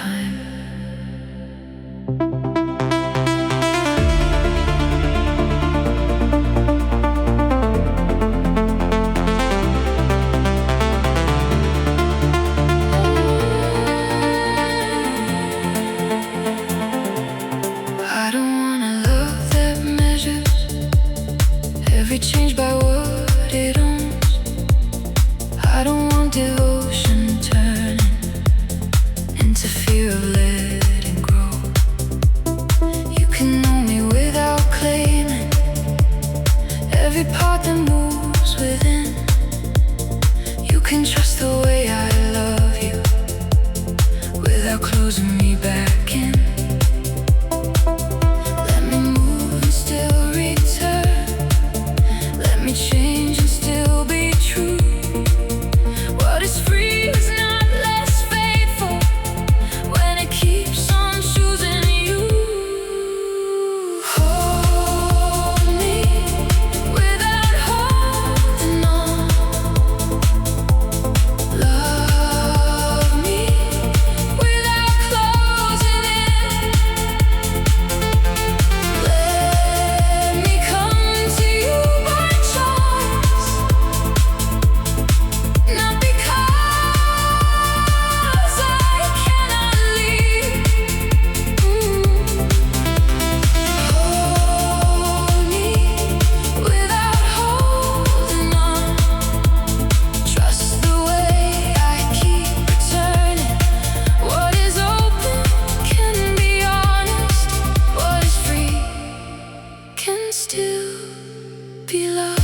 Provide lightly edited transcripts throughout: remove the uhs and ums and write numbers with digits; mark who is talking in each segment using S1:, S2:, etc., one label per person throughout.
S1: time. I don't wanna love that measures every change by what it owns. I don't want devotion turning into fear of letting grow. You can know me without claiming every part that moves within. You can trust the way I love you without closing me back in. Let me move and still return. Let me change and still be true. What is free is not less faithful when it keeps on choosing you. Hold me without holding on. Love me without closing in. Let me come to you by choice, not because I cannot leave. Hold me without holding on. Trust the way I keep returning. What is open can be honest. What is free can still be loved.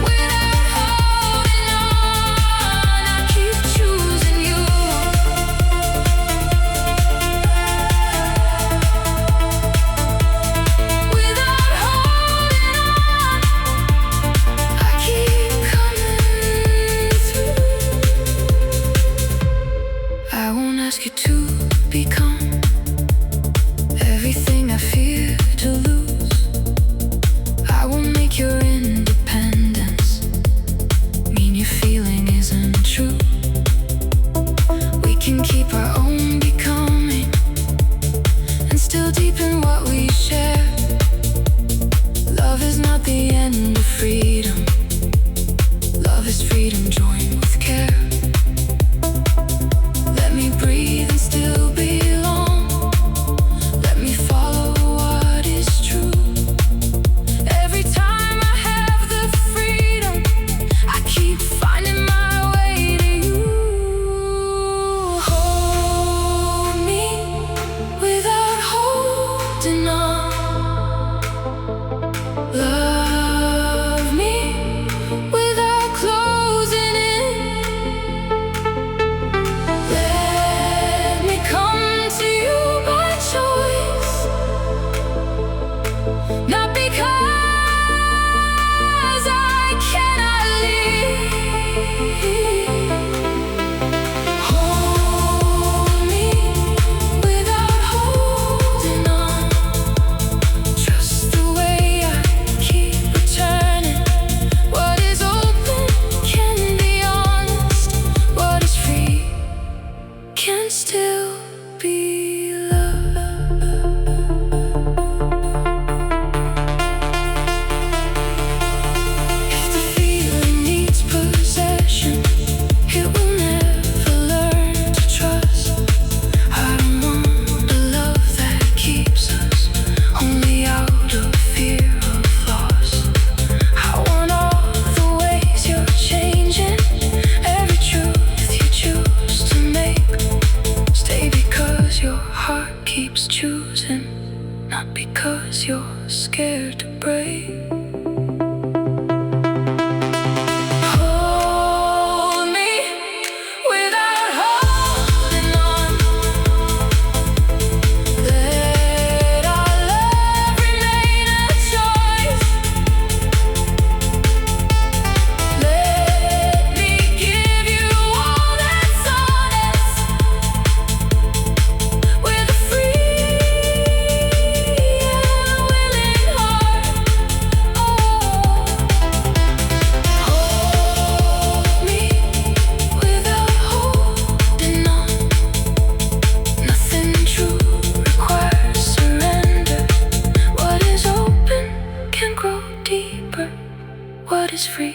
S1: Without holding on, I keep choosing you. Without holding on, I keep coming through. I won't ask you to become everything I fear to lose. I won't make your independence mean your feeling isn't true. We can keep our own becoming and still deepen what we share. Love is not the end of freedom. Love is freedom joined with care. Let me breathe and still belong. Let me follow what is true. Every time I have the freedom, I keep finding my way to you. Hold me without holding on. Love me without closing in. Let me come to you by choice, not because I cannot leave. Hold me without holding on. Trust the way I keep returning. What is open can be honest. What is free can still be loved. If the feeling needs possession, it will never learn to trust. I don't want a love that keeps us only out of fear of loss. I want all the ways you're changing, every truth you choose to make. Stay because your heart keeps choosing, not because you're scared to break. Hold me without holding on. Let our love remain a choice. Let me give you all that's honest. With a free and willing heart. what is free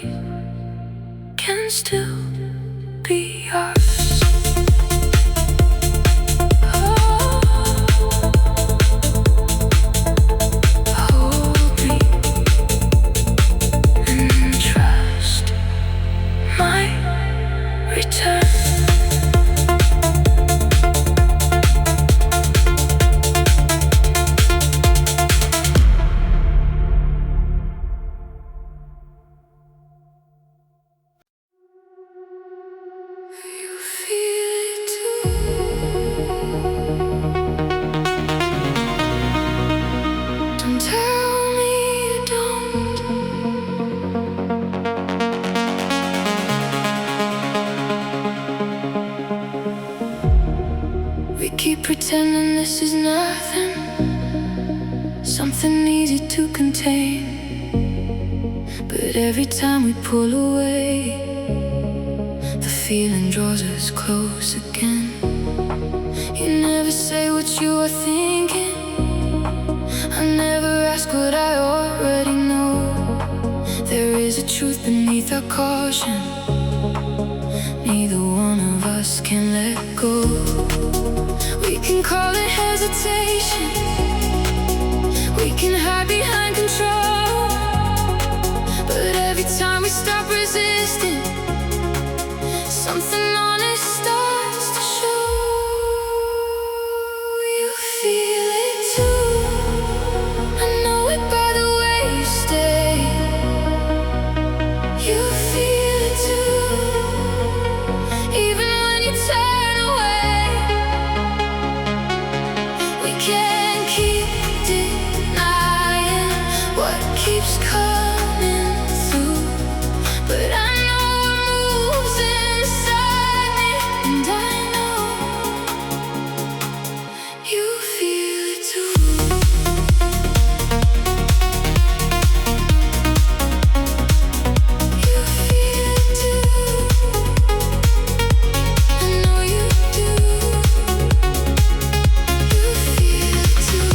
S1: can still be ours. Hold me and trust my return. We keep pretending this is nothing, something easy to contain. But every time we pull away, the feeling draws us close again. You never say what you are thinking, I never ask what I already know. There is a truth beneath our caution, neither one of us can let go. We can call it hesitation, we can hide behind control, but every time we stop resisting, something honest starts to show. You feel it too, I know it by the way you stay. You feel it too, even when you turn away. We can't keep denying what keeps coming through, but I know what moves inside me, and I know you feel it too. You feel it too, I know you do. You feel it too.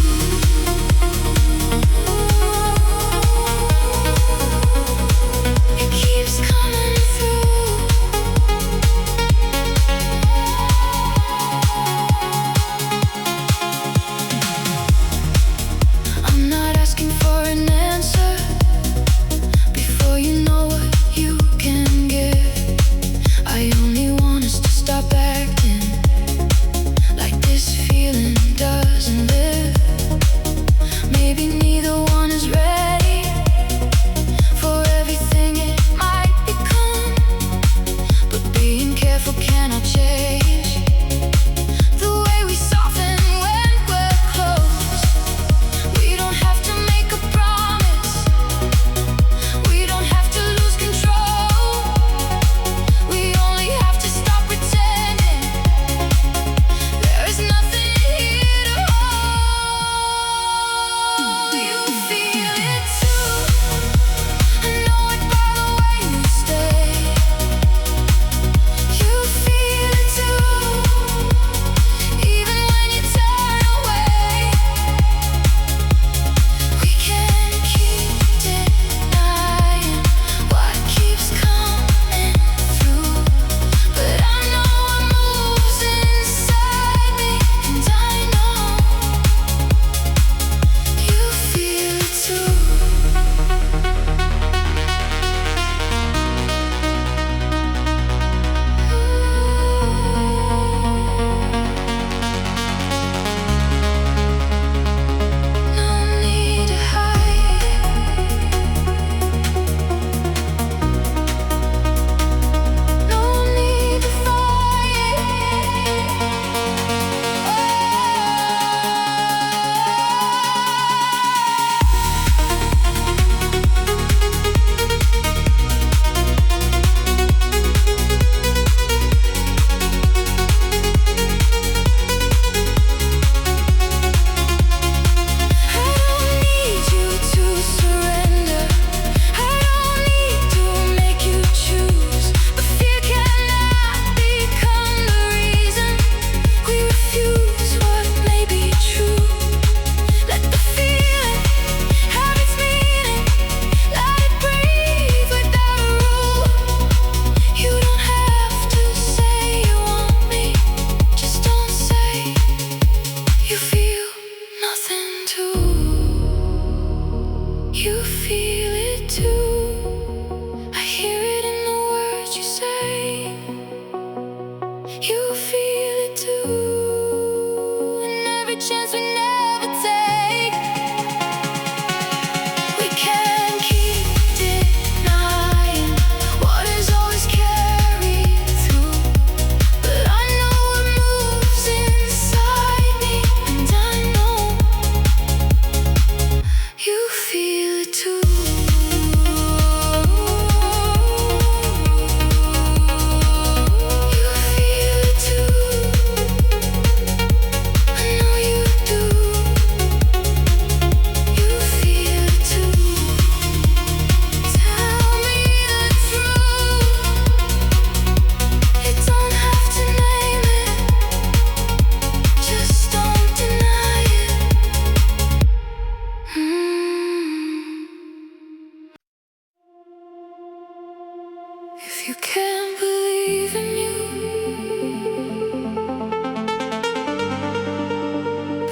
S1: You can't believe in you.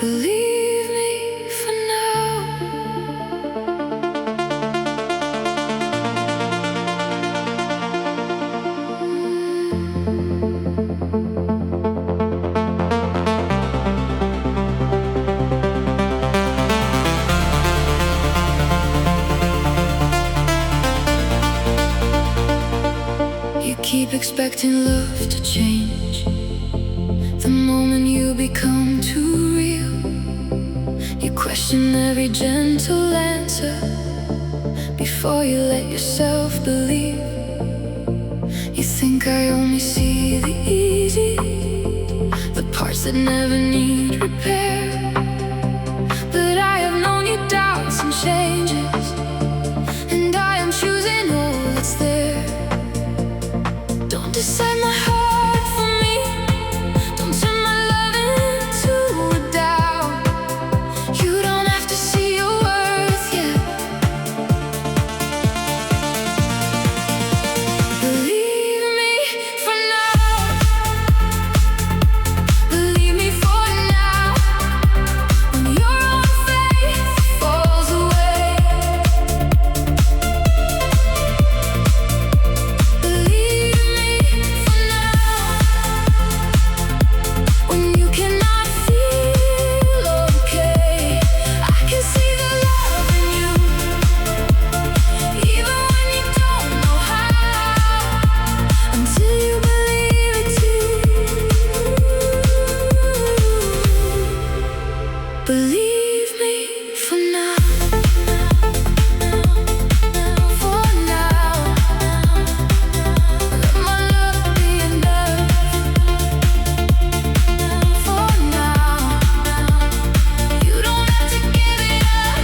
S1: Believe me for now. You keep expecting love to change the moment you become too real. You question every gentle answer before you let yourself believe. You think I only see the easy, the parts that never need repair. But I have known your doubts and changes, and I am choosing all that's there. Don't decide my heart for me. Don't turn my love into a doubt. You don't have to see your worth yet. Believe me for now. Believe me for now. When your own faith falls away. Believe me for now. When you cannot feel okay. I can see the love in you, even when you don't know how, until you believe it too. Believe me for now. For now. Let my love be enough. For now. You don't have to give it up.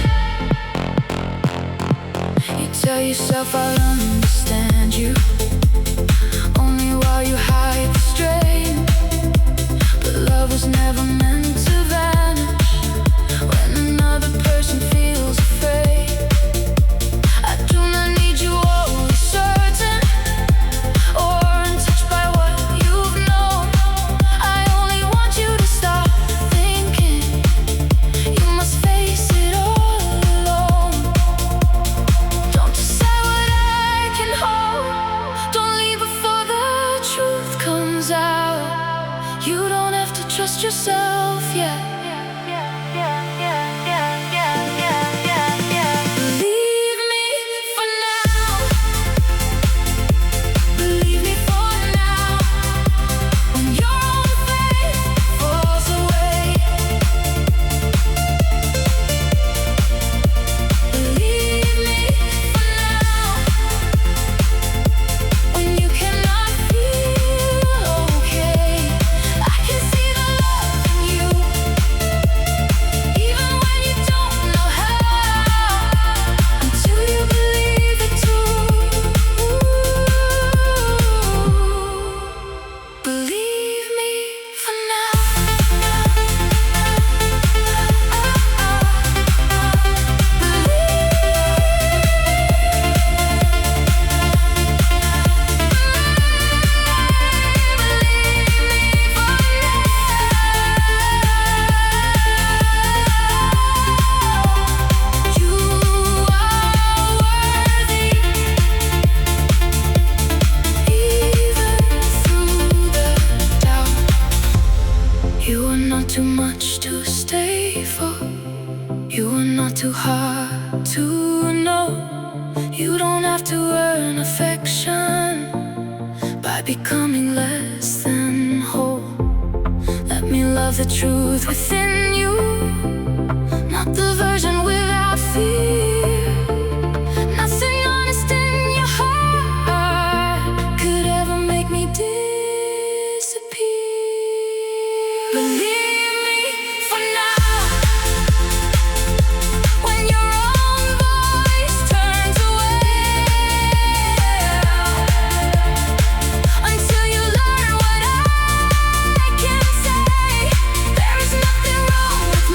S1: You tell yourself I'll understand you, only while you hide the strain. But love was never meant to vanish when another person feels afraid. I do not need you always certain or untouched by what you've known. I only want you to stop thinking you must face it all alone. Don't decide what I can hold. Don't leave before the truth comes out. You don't have to trust yourself yet. Believe me for now. Believe me for now. When your own faith falls away. Believe me for now. When you cannot feel okay. I can see the love in you, even when you don't know how, until you believe it too. Believe me for now. You are worthy, even through the doubt. You are not too much to stay for. You are not too hard to know. You don't have to earn affection by becoming less than whole. Let me love the truth within you, not the version without fear. Nothing honest in your heart could ever make me disappear. Believe me for now. When your own voice turns away, until you learn what I can say. There is nothing wrong with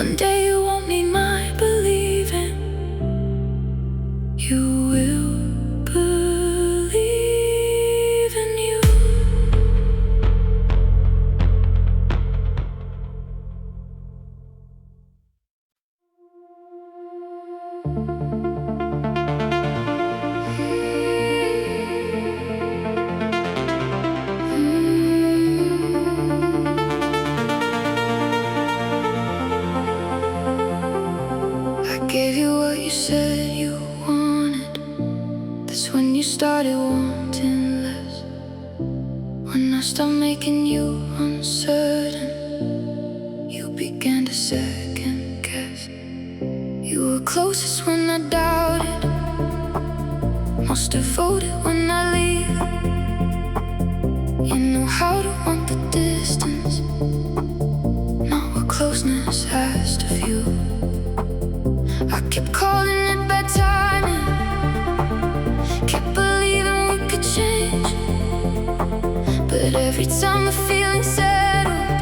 S1: One day you won't need my believing. You will believe in you. I gave you what you said you wanted. That's when you started wanting less. When I stopped making you uncertain, you began to second guess. You were closest when I doubted, most devoted when I leave. You know how to want the distance, not what closeness has to view. I kept calling it bad timing, kept believing we could change. But every time the feeling settled,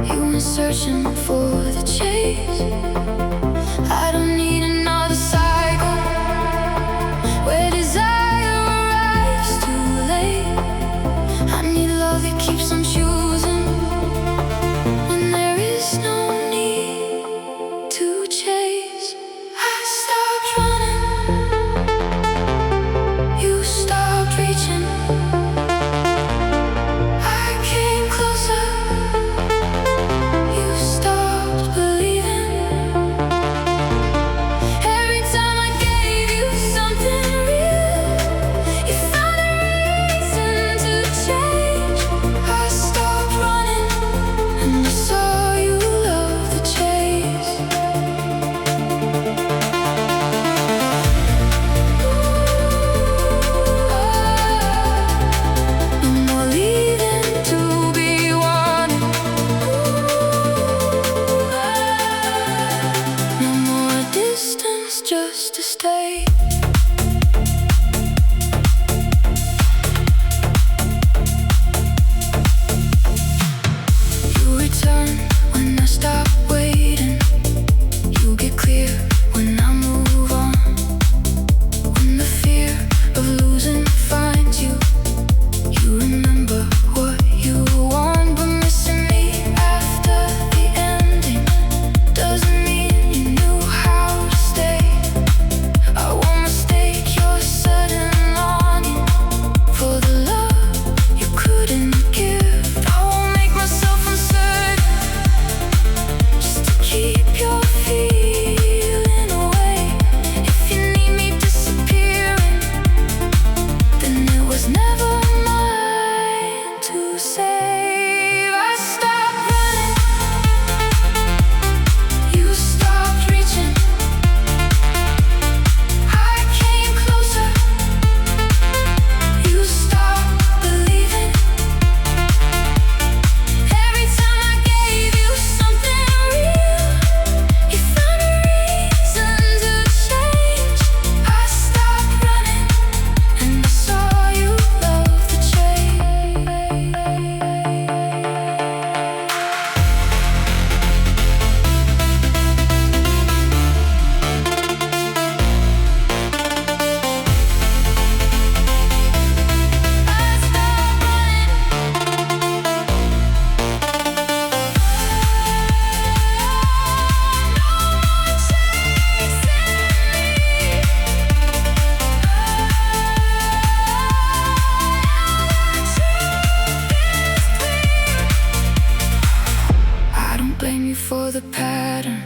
S1: you went searching for the chase. I don't need another cycle where desire arrives too late. I need love that keeps on choosing when there is no need to chase. I stopped running, you stopped reaching. I came closer, you stopped believing. Every time I gave you something real, you found a reason to change. I stopped running, and I saw you love the chase. No more leaving to be wanted. No more distance just to stay. You return when I stop waiting. You get clear when I move on. When the fear of losing finds you, you remember what you want, but missing me after the ending doesn't mean you knew how to stay. I won't mistake your sudden longing for the love you couldn't give. I won't make myself uncertain just to keep your feeling away. If you need me disappearing, then it was never mine to save. I stopped running, you stopped reaching. I came closer, you stopped believing. Every time I gave you something real, you found a reason to change. I stopped running, and I saw you love the chase. I don't blame you for the pattern,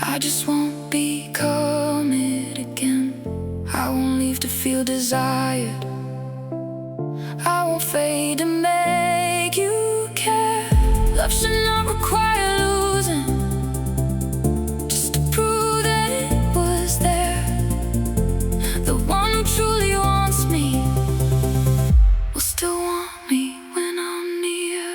S1: I just won't become it again. I won't leave to feel desired, I won't fade to make you care. Love should not require losing just to prove that it was there. The one who truly wants me will still want me when I'm near.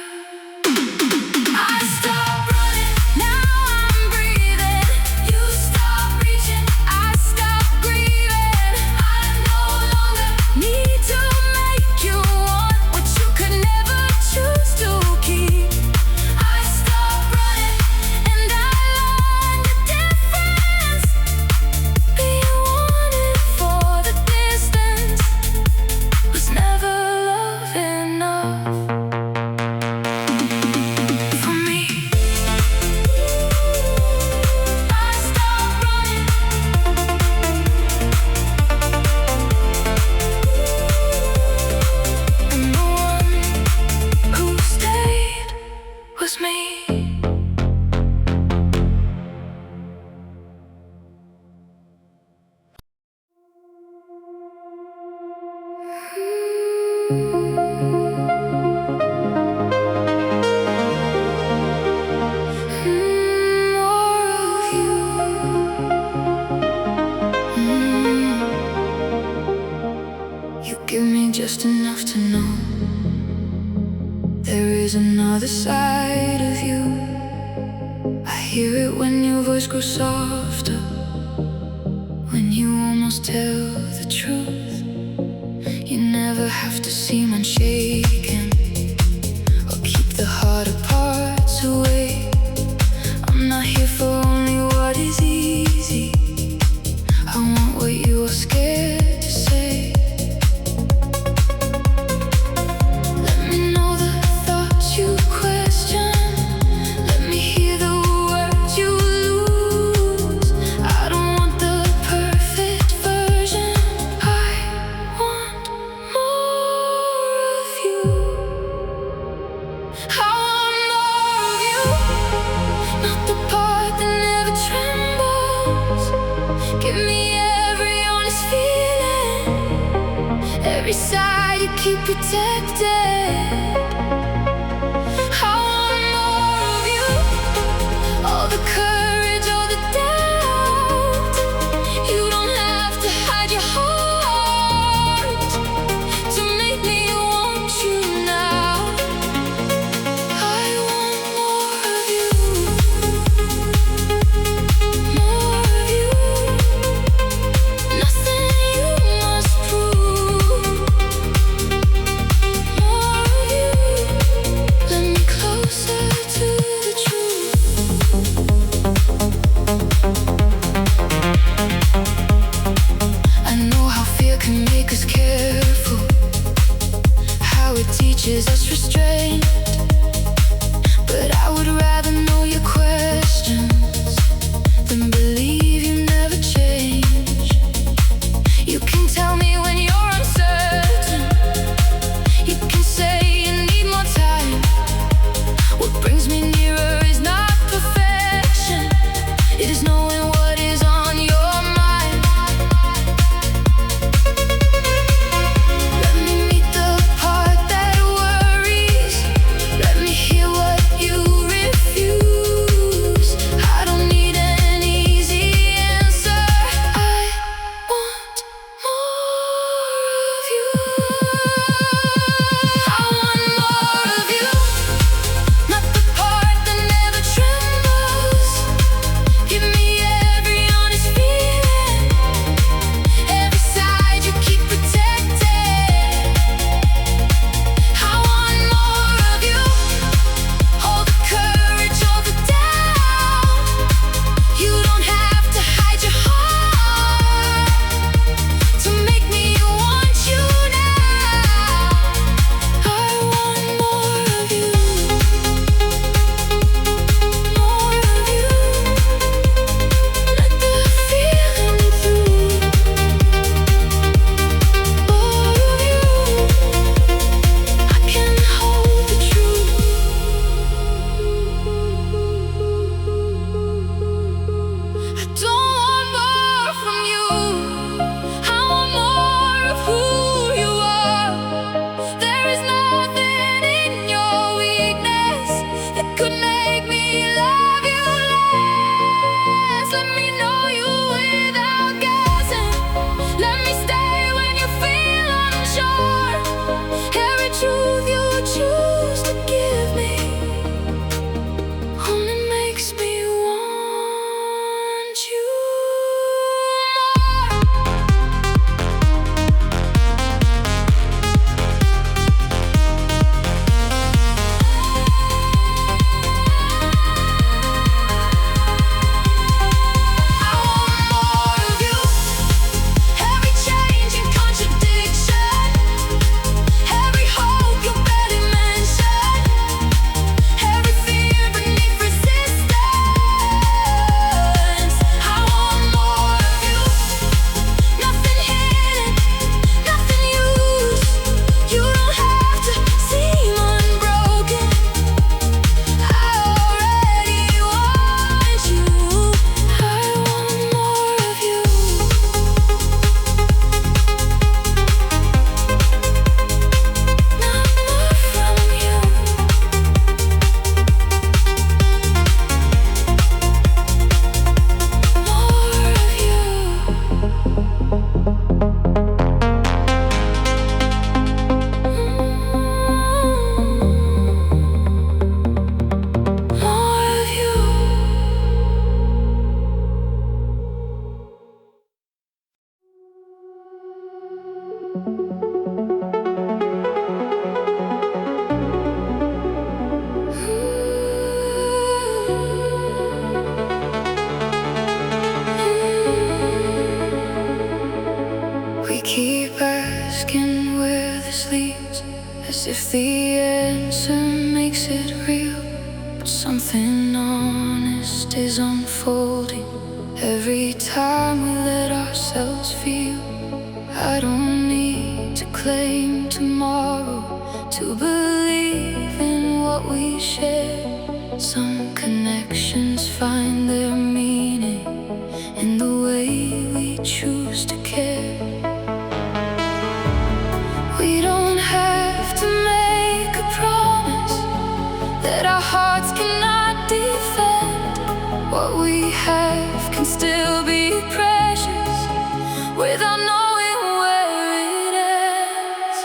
S1: I stopped running, now I'm breathing. You stopped reaching, I stopped grieving. I no longer need to make you want what you could never choose to keep. I hear it when your voice grows softer, when you almost tell the truth. You never have to seem unshaken or keep the harder parts away. I'm not here for only what is easy. I want what you are scared to say. Let me know the thoughts you question. Let me hear the words you lose. I don't want the perfect version. I want more of you. I want more of you. Not the part that never trembles. Give me every honest feeling, every side you keep protected. I want more of you. All the courage, all the doubt. You don't have to hide your heart to make me want you now. I want more of you. More of you. Nothing you must prove. More of you. the answer makes it real, but something honest is unfolding every time we let ourselves feel. I don't need to claim tomorrow to believe in what we share. Some connections find their meaning in the way we choose to care. We don't have to make a promise that our hearts cannot defend. What we have can still be precious without knowing where it ends.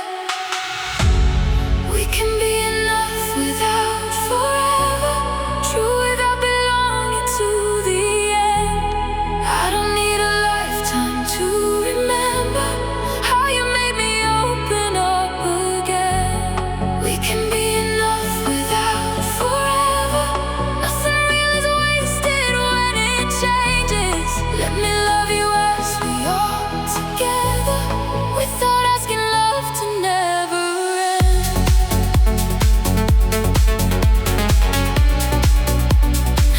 S1: We can be enough without forever, true without belonging to the end. I don't need a lifetime to remember how you made me open up again. We can be enough without forever. Nothing real is wasted when it changes. Let me love you as we are together, without asking love to never end.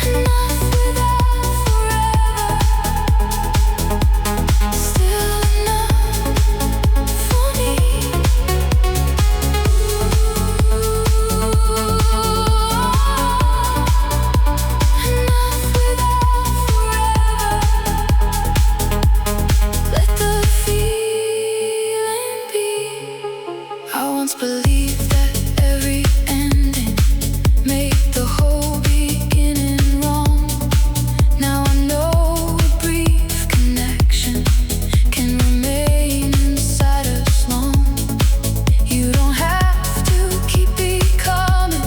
S1: Enough without forever, still enough for me. Enough without forever. Let the feeling be. I once believed that every ending made the whole beginning wrong. Now I know a brief connection can remain inside us long. You don't have to keep becoming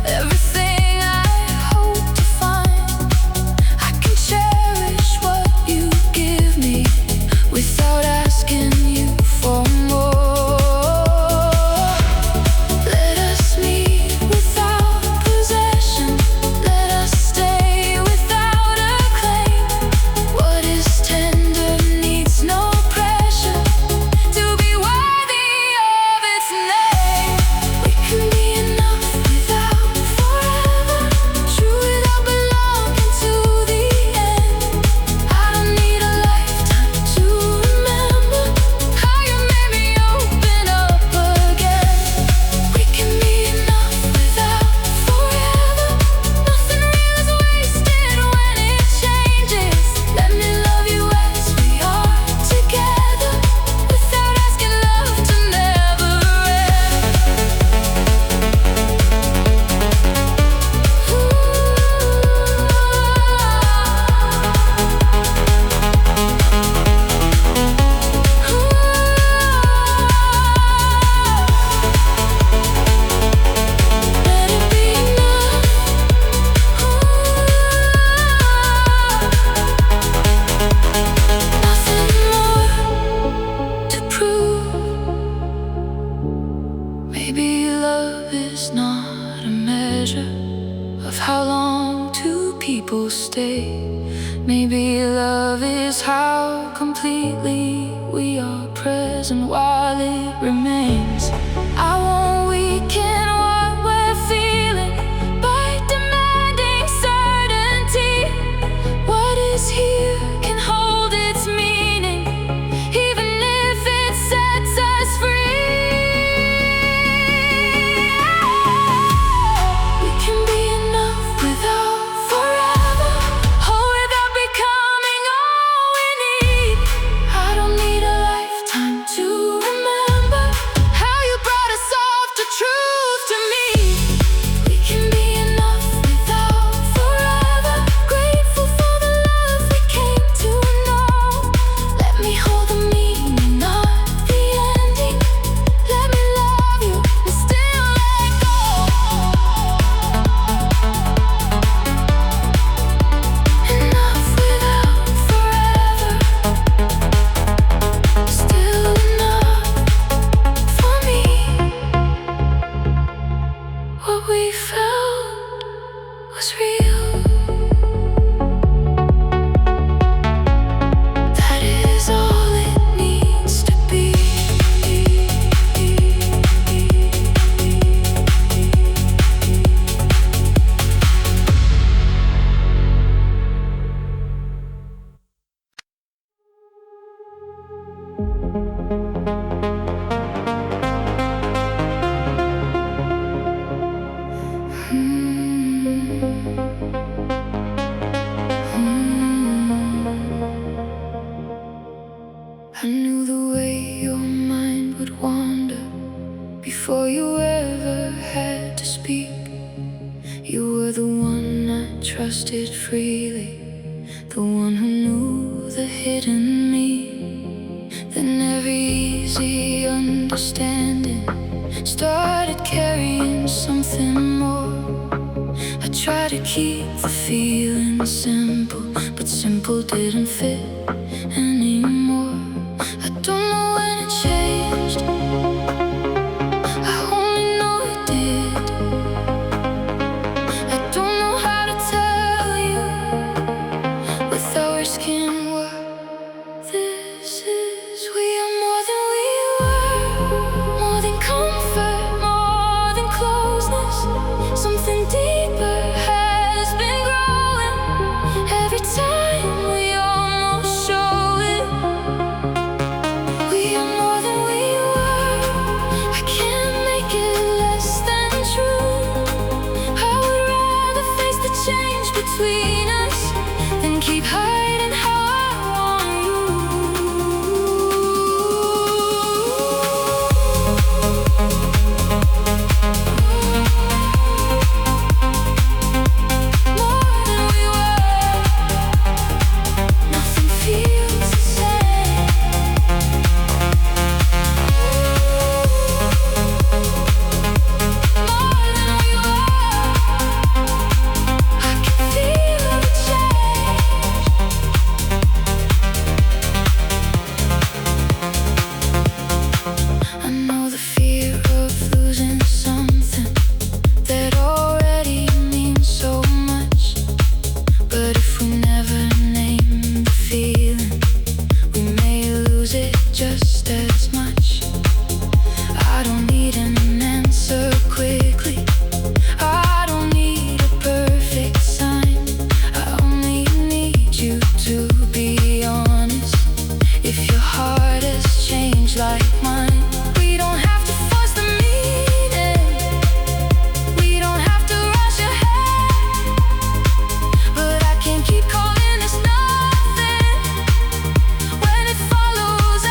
S1: everything I hope to find. I can cherish what you give me without asking you for more. Let us meet without possession. Let us stay without a claim. What is tender needs no pressure to be worthy of its name. We can be enough without forever, true without belonging to the end. I don't need a lifetime to remember how you made me open up again. We can be enough without forever. Nothing real is wasted when it changes. Let me love you as we are together, without asking love to never end. Let it be enough. Nothing more to prove. Maybe love is not a measure of how long two people stay. Maybe love is how completely we are present while it remains. I won't weaken what we're feeling by demanding certainty. What is here can hold its meaning, even if it sets us free. We can be enough without forever, whole without becoming all we need. I don't need a lifetime to remember trusted freely, the one who knew the hidden me. Then every easy understanding started carrying something more. I tried to keep the feeling simple, but simple didn't fit anymore. I don't know when it changed, I only know it did. I don't know how to tell you without risking what this is. We are more than we were, more than comfort, more than closeness. Something deeper has been growing every time we almost show it. We are more than we were, I can't make it less than true. I would rather face the change between us than keep hiding how I want you. More than we were, nothing feels the same. More than we were, I can feel the change. I know the fear of losing something that already means so much. But if we never name the feeling, we may lose it just as much. I don't need an answer quickly, I don't need a perfect sign. I only need you to be honest. If your heart has changed like mine, we don't have to force the meeting, we don't have to rush ahead. But I can't keep calling this nothing when it follows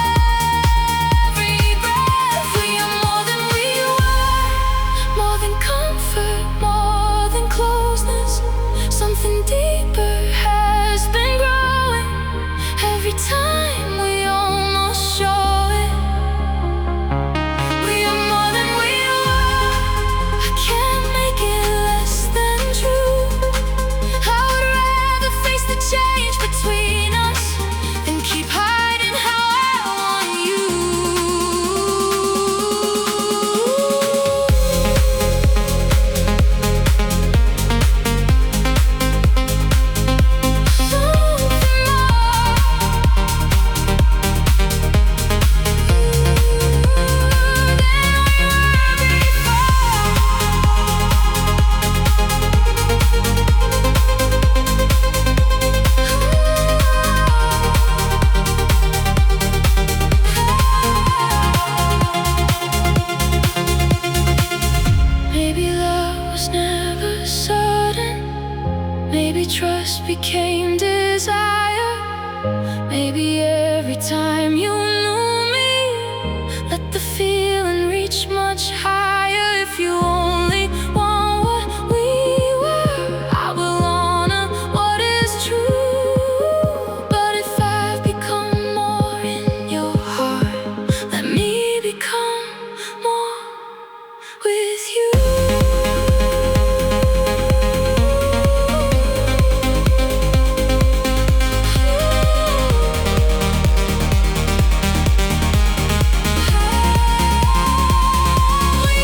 S1: every breath. We are more than we were, more than comfort, more than closeness. Something deeper has been growing every time we almost show it. We are more than we were, I can't make it less than true. I would rather face the change between us than keep hiding how I want you. Something Maybe love was never sudden, maybe trust became desire. Maybe every time you knew me, let the feeling reach much higher. If you only want what we were, I will honor what is true. But if I've become more in your heart, let me become more with you. We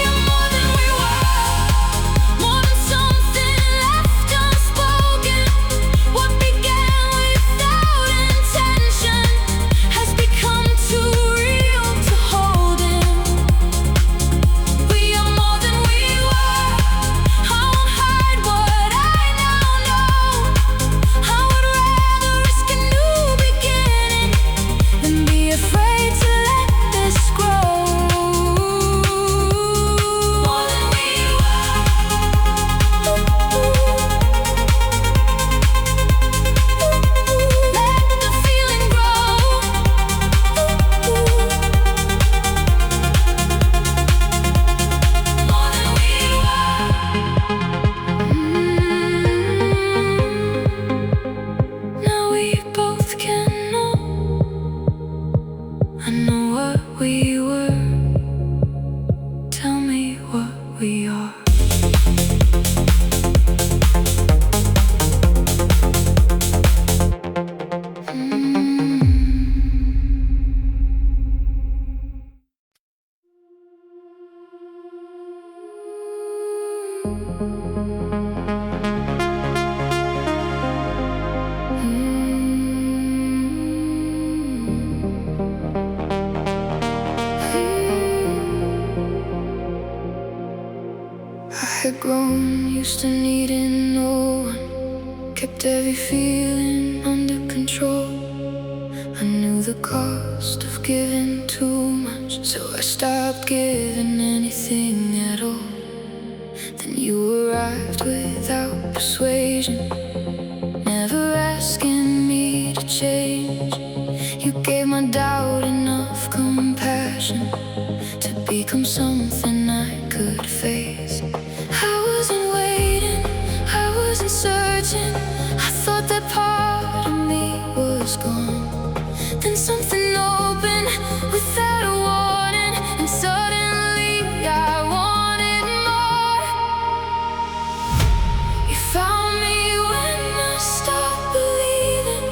S1: feeling under control. I knew the cost of giving too much, so I stopped giving anything at all. Then you arrived without persuasion, never asking me to change. You gave my doubt enough compassion to become something I could face. I wasn't waiting, I wasn't searching. I thought that part of me was gone. Then something opened without a warning, and suddenly I wanted more. You found me when I stopped believing,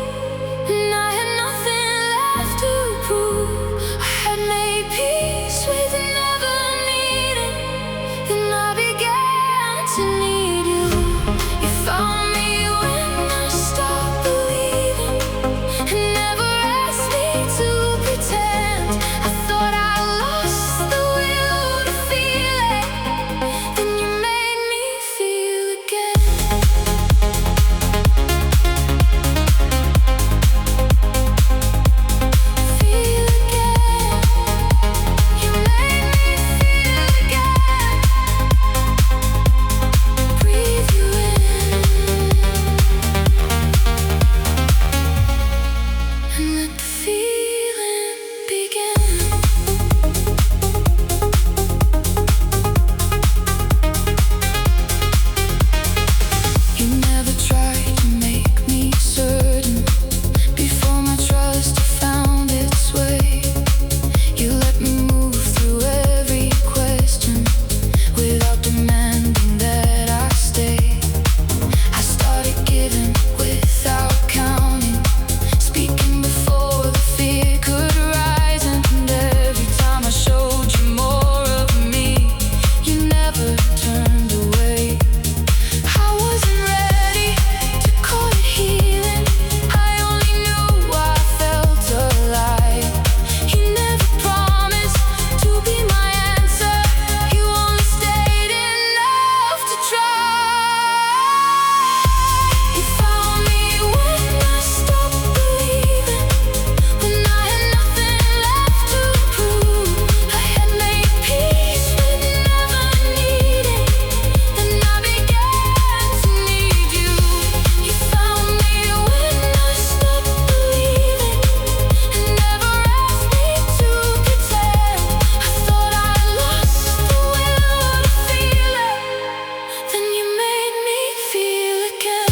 S1: and I had nothing left to prove. I had made peace with never needing, and I began to need you. You found me when I stopped believing, and never asked me to pretend. I thought I lost the will to feel it, then you made me feel again. Feel again. You made me feel again. Breathe you in, and let the feeling begin. You never tried to make me certain. Before my trust had found its way, you let me move through every question without demanding that I stay. I started giving without counting, speaking before the fear could rise. And every time I showed you more of me, you never turned away. I wasn't ready to call it healing, I only knew I felt alive. You never promised to be my answer, you only stayed enough to try. You found me when I stopped believing, when I had nothing left to prove. I had made peace with never needing, and I began to need you. You found me when I stopped believing, and never asked me to pretend. I thought I lost the will to feel it, then you made me feel again.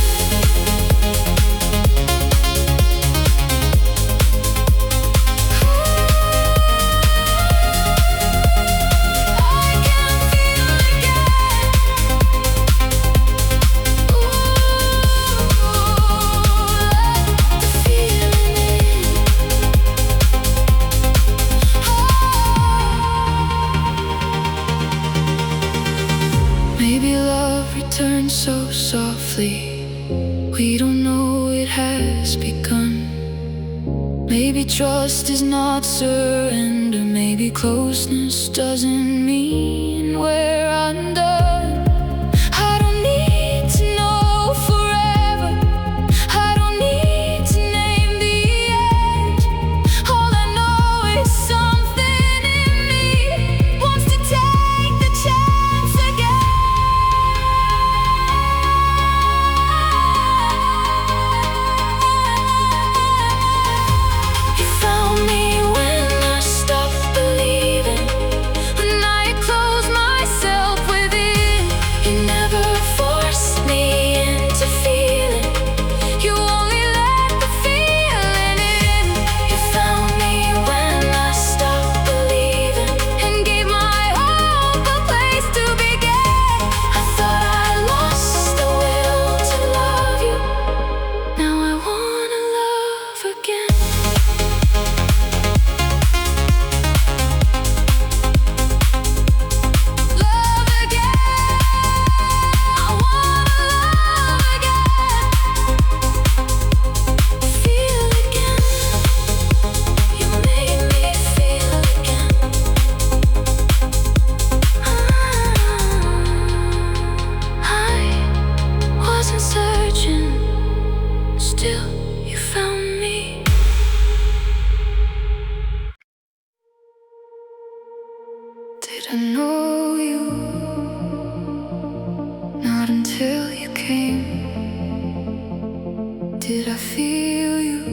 S1: I can feel again. Ooh, let the feeling in. Maybe love returns so softly, we don't know it has begun. Maybe trust is not surrender, maybe closeness doesn't mean we're undone. I don't need to know forever, I don't need to name the end. All I know is something in me wants to take the chance again. You found me when I stopped believing, when I had closed myself till you found me. Did I know you? Not until you came. Did I feel you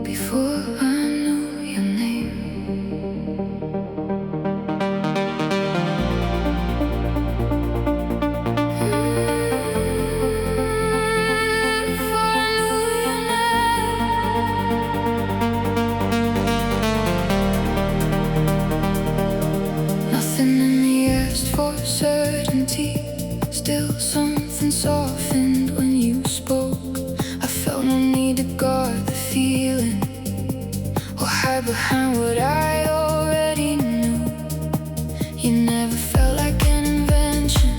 S1: before I knew your name? Before I knew your name. Nothing in me asked for certainty. Still something softened when you spoke. I felt no need to guard the feeling or hide behind what I already knew. You never felt like an invention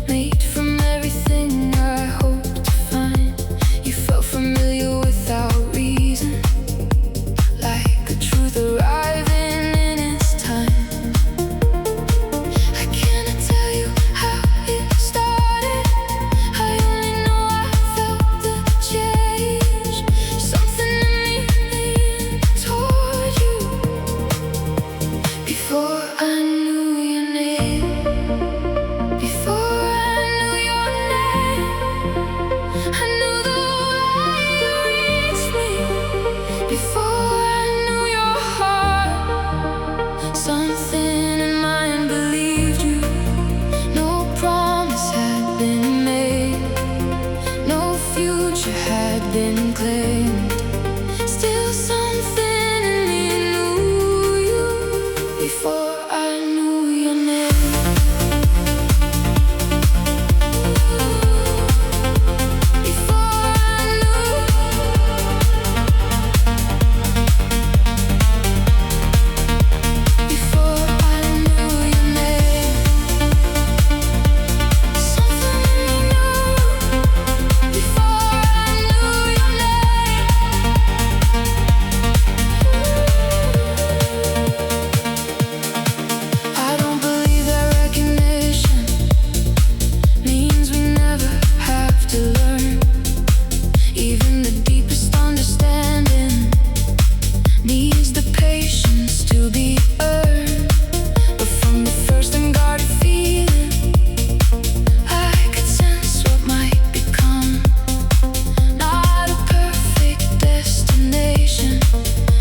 S1: made from everything I hoped to find. You felt familiar without reason, like a truth arriving in its time. I cannot tell you how it started. I only know I felt the change. Something in me leaned toward you before I knew your name. Before I knew your name, I knew the way you reached me. Before I knew your heart, something in mine believed you. No promise had been made, no future had been claimed. Still something in me knew you before I knew your name. Before I knew, before I knew your name. Something in me knew before I knew your name. I don't believe that recognition means we never have to learn. Even the deepest understanding needs the patience to be earned. But from the first unguarded feeling, I could sense what might become. Not a perfect destination,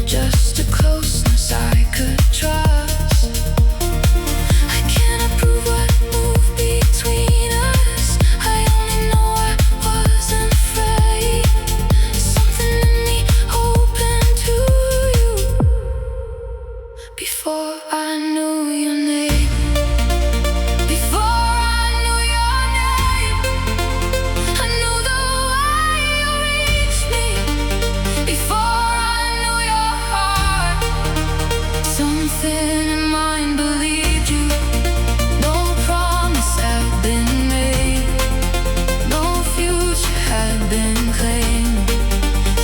S1: just a closeness I could trust. I cannot prove what moved between us. I only know I wasn't afraid. Something in me open to you before I knew your name. Before I knew your name, I knew the way you reached me. Before I knew your heart, something in mine believed you. No promise had been made, no future had been claimed.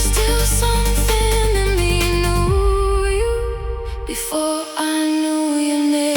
S1: Still something in me knew you before I knew your name.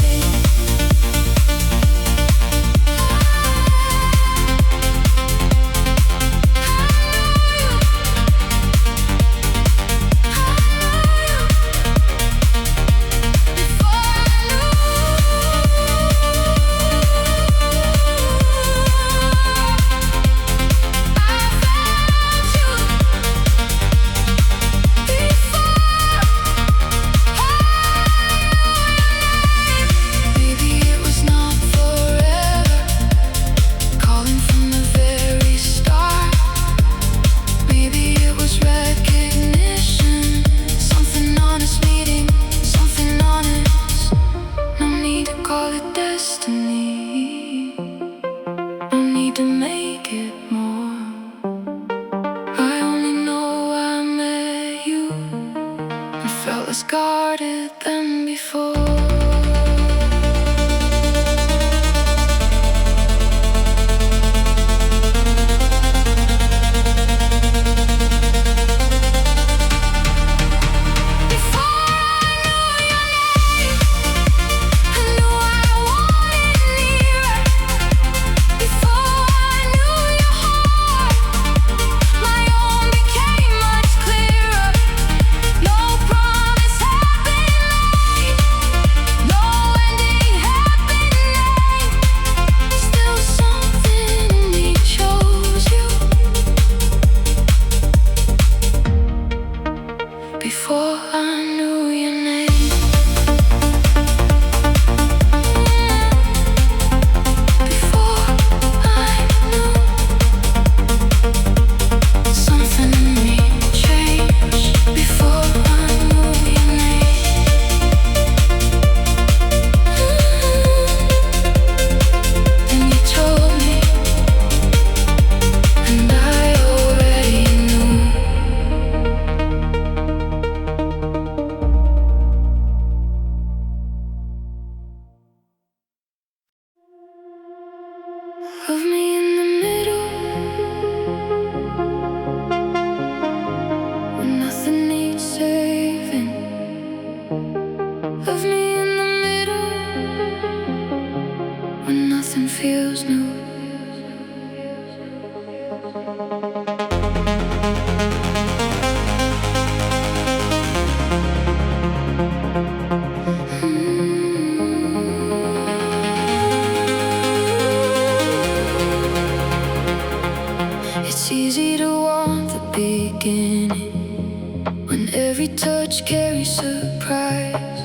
S1: Less guarded than before. My It's easy to want the beginning when every touch carries surprise.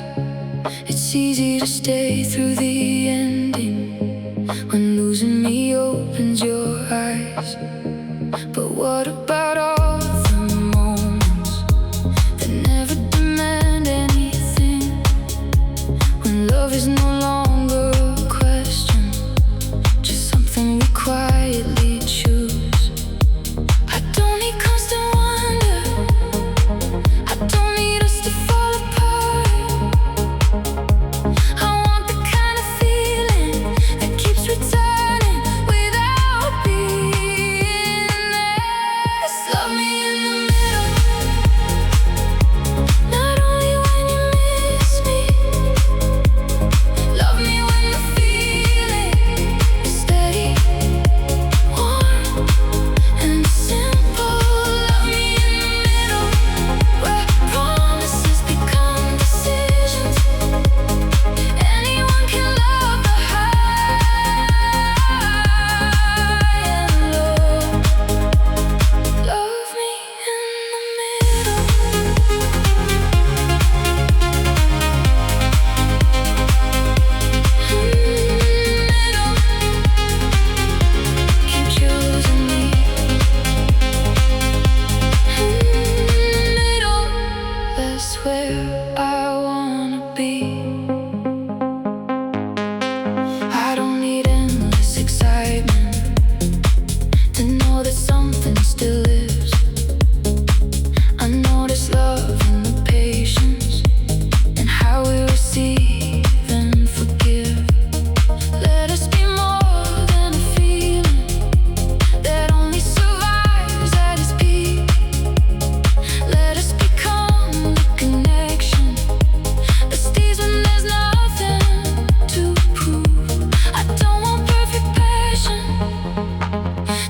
S1: It's easy to stay through the ending when losing me opens your eyes. But what about all the moments that never demand anything? When love is no longer a question, just something we quietly choose. I don't need constant wonder, I don't need us to fall apart. I want the kind of feeling that keeps returning without being there. Just love me in the middle, not only when you miss me. Love me when the feeling is steady, warm, and simple. Love me in the middle, where promises become decisions. Anyone can love the high and low. Love me in the middle. Middle, keep choosing me. Middle, that's where I wanna be. I don't need endless excitement to know that something still lives. I notice love in the patience and how we receive and forgive. Let us be more than a feeling that only survives at its peak. Let us become the connection that stays when there's nothing to prove. I don't want perfect passion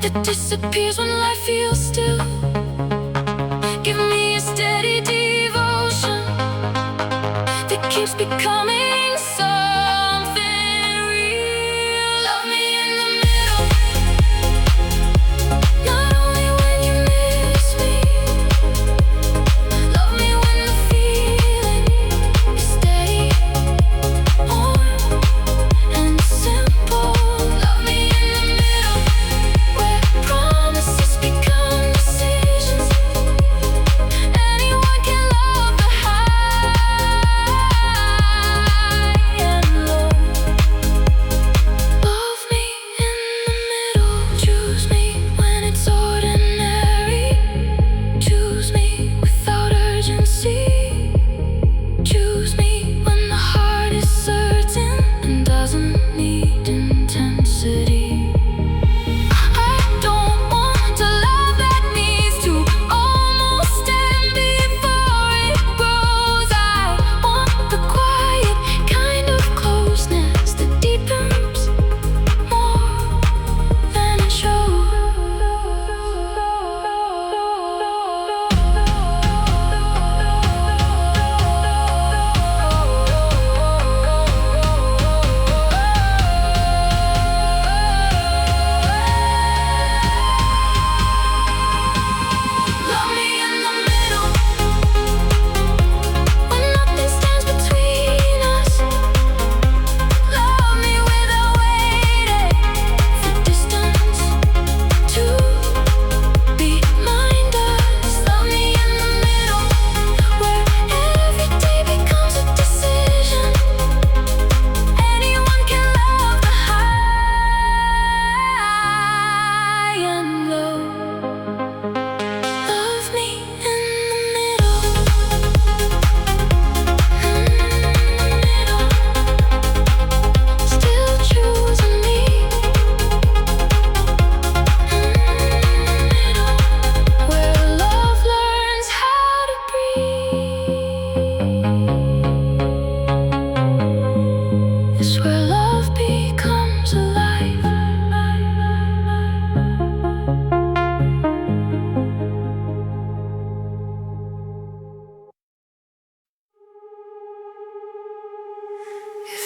S1: that disappears when life feels still. Give me a steady devotion that keeps becoming something real. Love me in the middle, not only when you miss me. Love me when the feeling is steady, warm, and simple. Love me in the middle, where promises become decisions. Anyone can love the high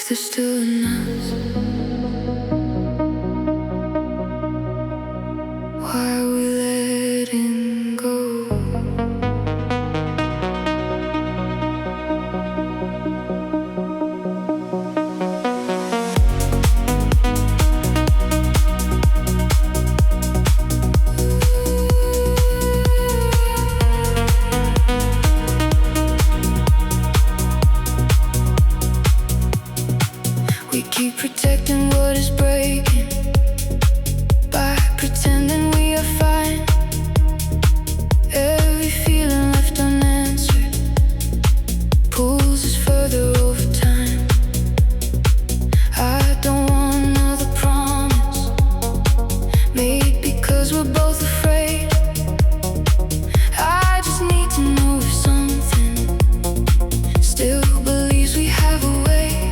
S1: there's still an us, why are we letting go? We keep protecting what is breaking by pretending we are fine. Every feeling left unanswered pulls us further over time. I don't want another promise made because we're both afraid. I just need to know if something still believes we have a way.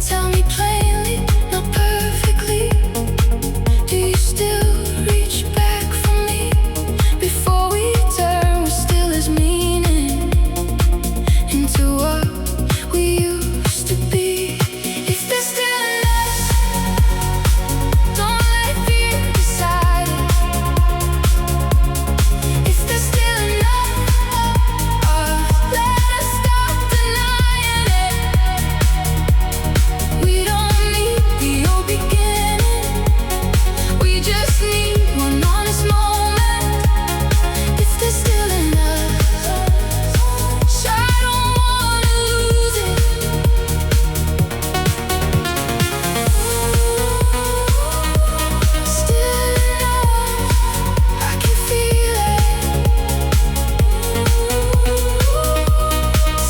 S1: Tell me plainly, not perfectly, do you still reach back for me? Before we turn, we're still as meaning into what we used to be. If there's still an us, don't let fear decide it. If there's still enough, let us stop denying it. We don't need the old beginning, we just need one honest moment. If there's still enough, I don't wanna lose it. Still enough, I can feel it.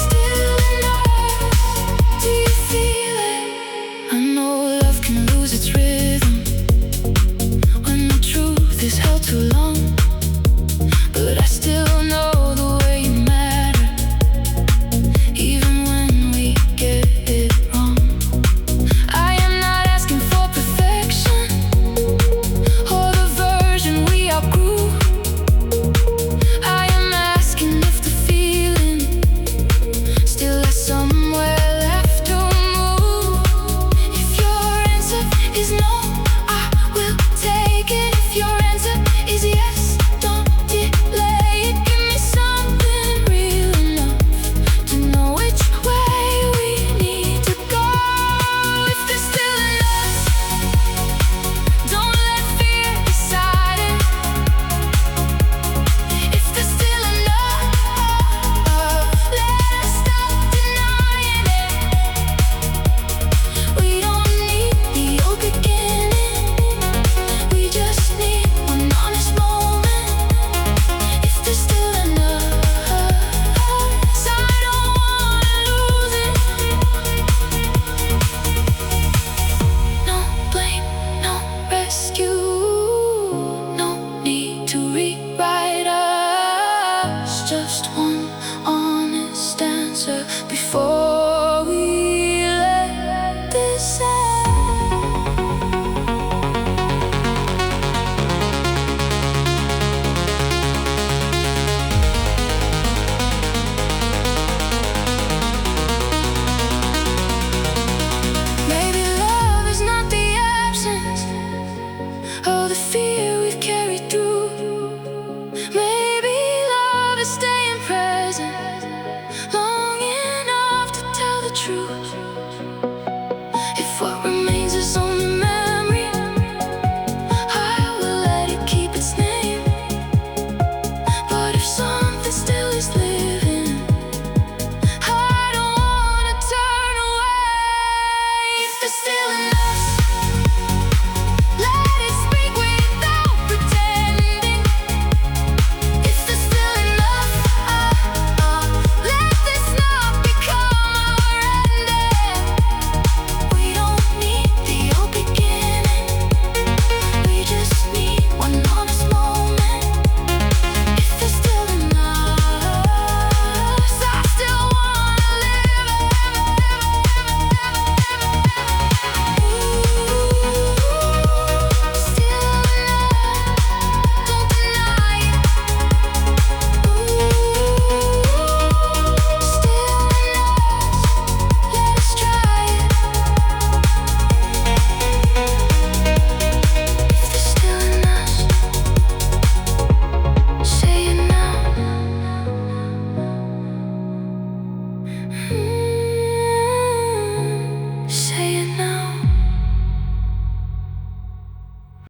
S1: Still enough, do you feel it? I know love can lose its rhythm when the truth is held too long, but I still know the way you matter, even when we get it wrong. I am not asking for perfection or the version we outgrew. I am asking if the feeling still has somewhere left to move. If your answer is no, I will take it. If your answer is yes, don't delay it. Give me something real enough to know which way we need to go. If there's still an us, don't let fear decide it. If there's still enough, let us stop denying it. We don't need the old beginning, we just need one honest moment. If there's still enough, I don't wanna lose it. No blame, no rescue, no need to rewrite